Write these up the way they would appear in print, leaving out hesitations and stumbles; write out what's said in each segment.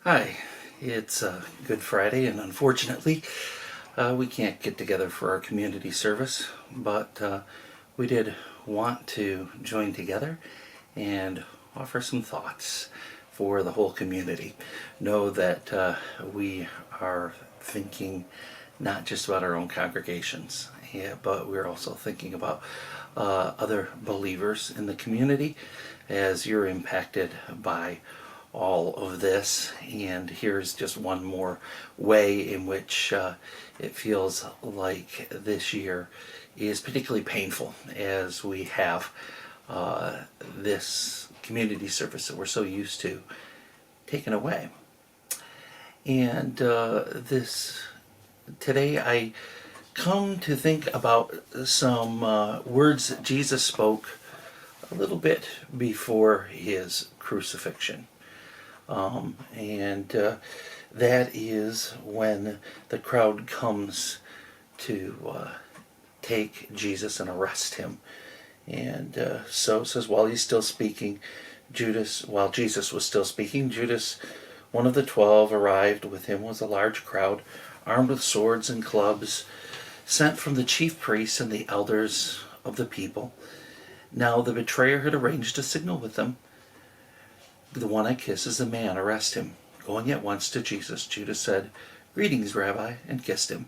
Hi, it's Good Friday, and unfortunately, we can't get together for our community service, but we did want to join together and offer some thoughts for the whole community. Know that we are thinking not just about our own congregations, yeah, but we're also thinking about other believers in the community as you're impacted by all of this. And here's just one more way in which it feels like this year is particularly painful as we have this community service that we're so used to taken away. And this today I come to think about some words that Jesus spoke a little bit before his crucifixion. And that is when the crowd comes to take Jesus and arrest him. And so it says, while he's still speaking, while Jesus was still speaking, Judas, one of the 12, arrived. With him was a large crowd, armed with swords and clubs, sent from the chief priests and the elders of the people. Now the betrayer had arranged a signal with them. The one I kiss is the man, arrest him. Going at once to Jesus, Judas said, Greetings, Rabbi, and kissed him.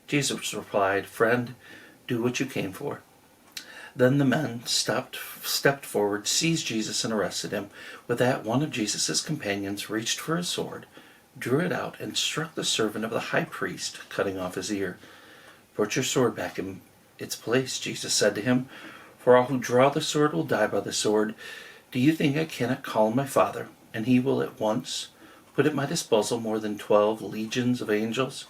Jesus replied, Friend, do what you came for. Then the men stepped forward, seized Jesus, and arrested him. With that, one of Jesus' companions reached for his sword, drew it out, and struck the servant of the high priest, cutting off his ear. Put your sword back in its place, Jesus said to him, for all who draw the sword will die by the sword. Do you think I cannot call on my Father, and he will at once put at my disposal more than 12 legions of angels?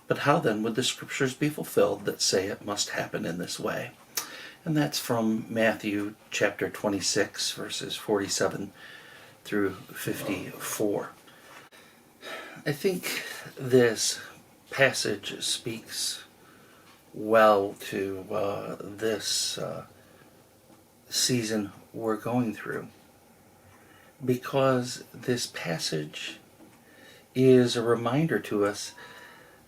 But how then would the scriptures be fulfilled that say it must happen in this way? And that's from Matthew chapter 26, verses 47 through 54. I think this passage speaks well to this season we're going through, because this passage is a reminder to us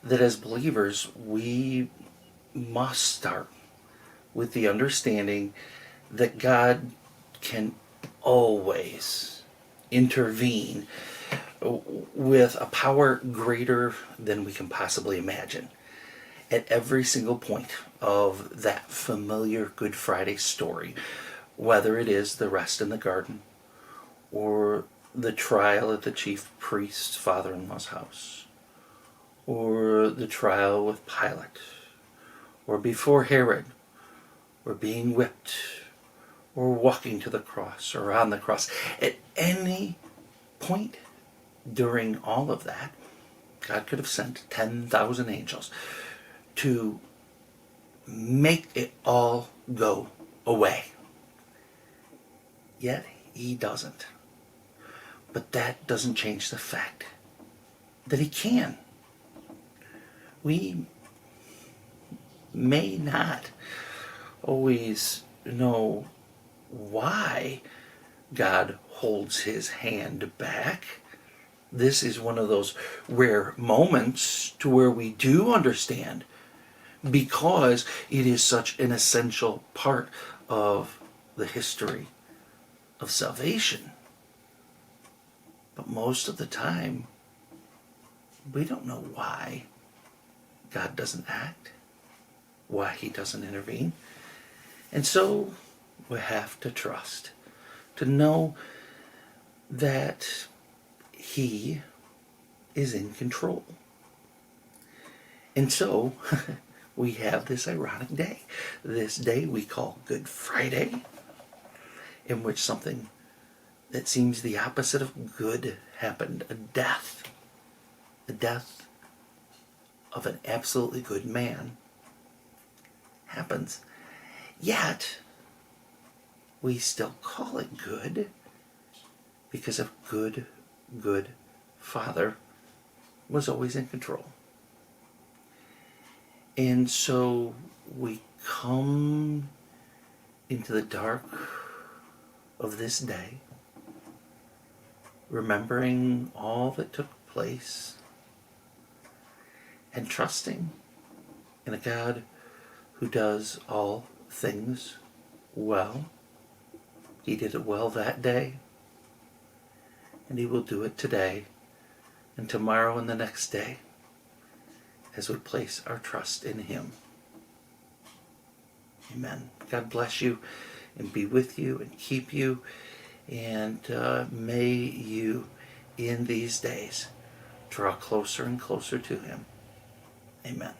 that as believers we must start with the understanding that God can always intervene with a power greater than we can possibly imagine at every single point of that familiar Good Friday story, whether it is the rest in the garden or the trial at the chief priest's father-in-law's house, or the trial with Pilate, or before Herod, or being whipped, or walking to the cross, or on the cross. At any point during all of that, God could have sent 10,000 angels to make it all go away. Yet he doesn't. But that doesn't change the fact that he can. We may not always know why God holds his hand back. This is one of those rare moments to where we do understand, because it is such an essential part of the history of salvation. But most of the time, we don't know why God doesn't act, why he doesn't intervene. And so we have to trust, to know that he is in control. And so we have this ironic day, this day we call Good Friday, in which something that seems the opposite of good happened, a death of an absolutely good man happens. Yet we still call it good because a good Father was always in control. And so we come into the dark of this day remembering all that took place, and trusting in a God who does all things well. He did it well that day, and He will do it today and tomorrow and the next day as we place our trust in Him. Amen. God bless you and be with you and keep you, and may you in these days draw closer and closer to Him. Amen.